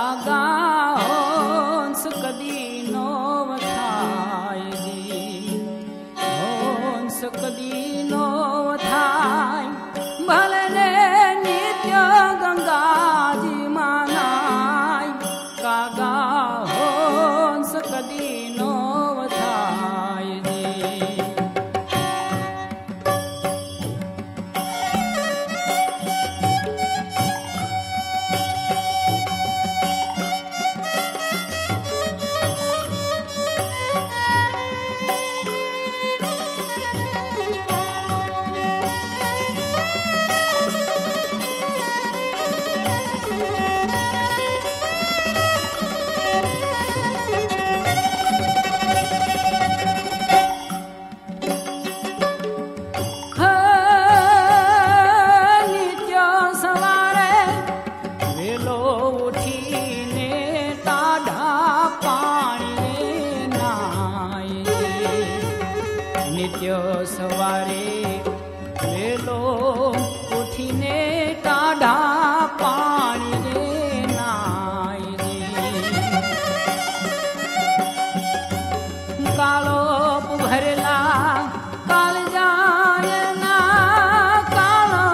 કાગા હોંસ કદી નો વથાય જી, હોંસ કદી નો વથાય ભલે ને નિત્ય ગંગાજી માનાય, કાગા હોંસ કદી નો વથાય જી. સવારે વેલો ઉઠીને ટાઢા પાણી રે નાય, કાળો ભરેલા કાળ જાય ના, કાળો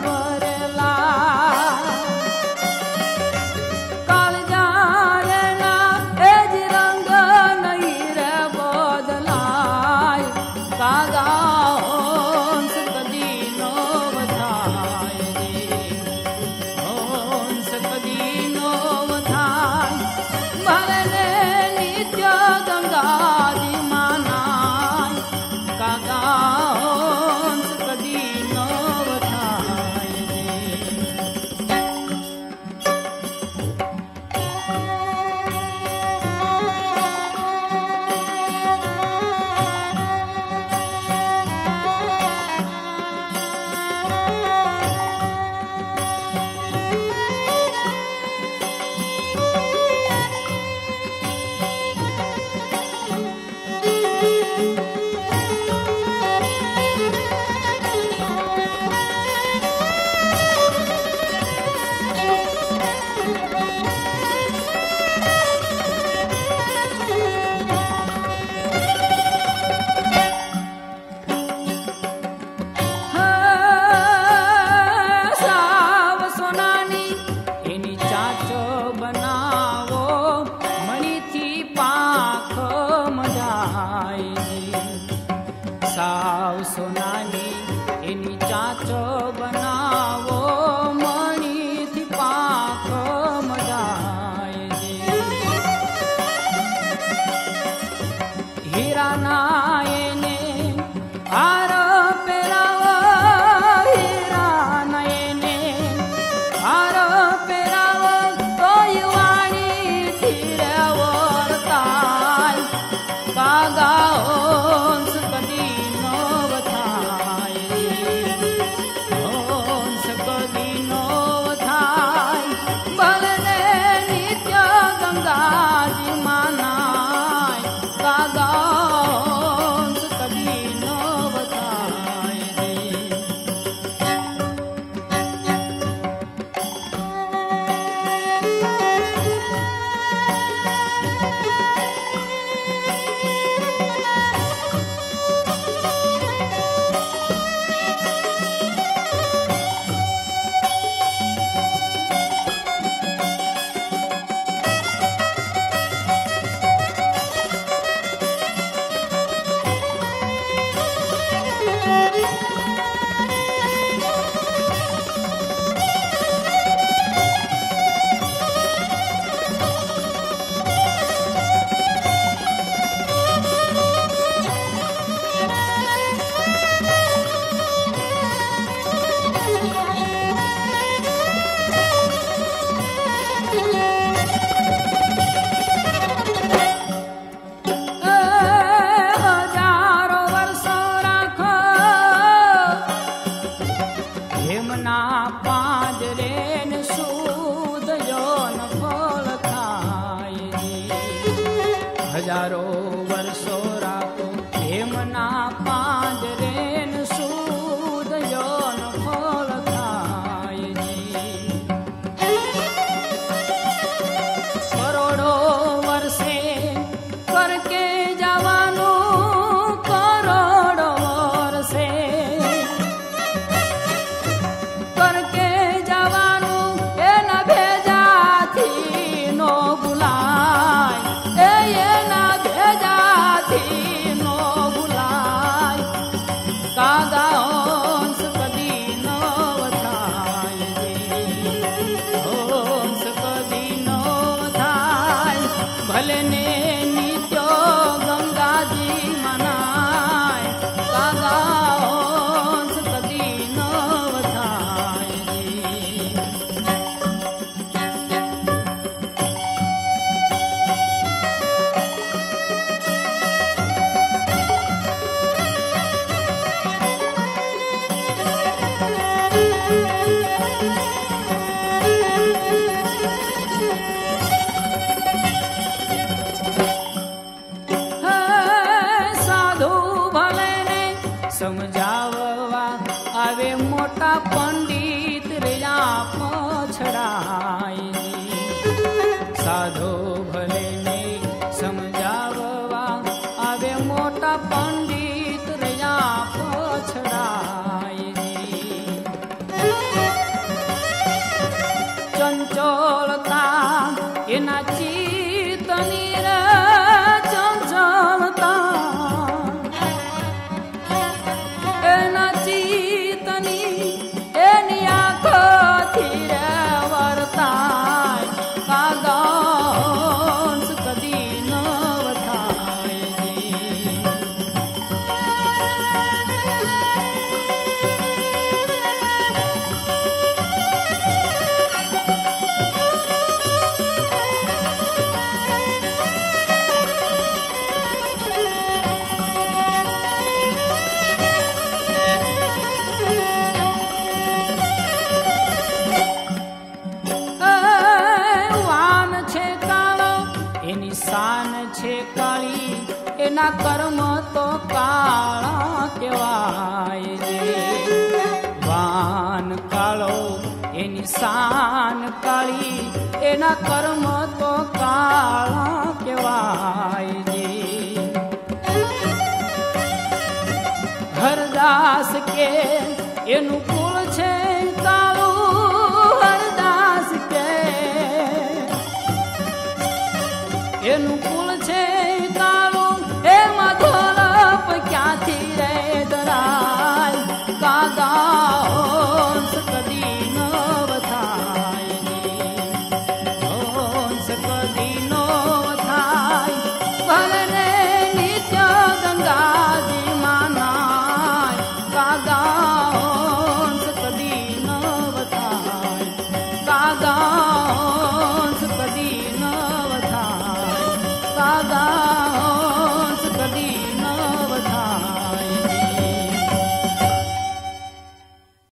ભરેલા કાળ જાય ના, એ જ રંગ નહીં રે બદલાય, કાગા હોંસ કદી નો વથાય જી, હોંસ કદી નો વથાય ભલે ને નિત્ય ગંગાજી માનાય, કાગા હોંસ કદી નો વથાય જી. સાવ સોનાની એની ચાચો બનાવો, મણીથી પાંખ મજાય જી. હીરાના એને હાર પહેરાવો, હીરાના એને હાર પહેરાવો, તો યુવાણીથી રે વર્તાય, કાગા હોંસ કદી નો વથાય, હોંસ કદી નો વથાય ભલે ને નિત્ય ગંગાજી માનાય, કાગા હોંસ કદી નો વથાય જી. હજારો વર્ષો રાખો હેમના પાંજરે સૂદ યોન ફળ ખાય જી. એને નિત્યો ગંગાજી મનાય કાગા હોંસ કદી ન વધાય જી. સમજાવવા આવે મોટા પંડિત રહ્યા પછડાય. સાધો ભલે ને સમજાવવા આવે મોટા પંડિત રહ્યા પછડાય. ચંચળતા એના ચિત્તની રે ચંચળતા એના ચિત્તની એની આંખોથી રે વર્તાય કાગા કદી ન વધાય. શાન છે કાળી એના કર્મ તો કાળા કહેવાય. વાન કાળો એની શાન કાળી એના કર્મ તો કાળા કહેવાય. હરદાસ કે એનું કુળ છે કાળું. હરદાસ કે એનું કુળ છે કાળું.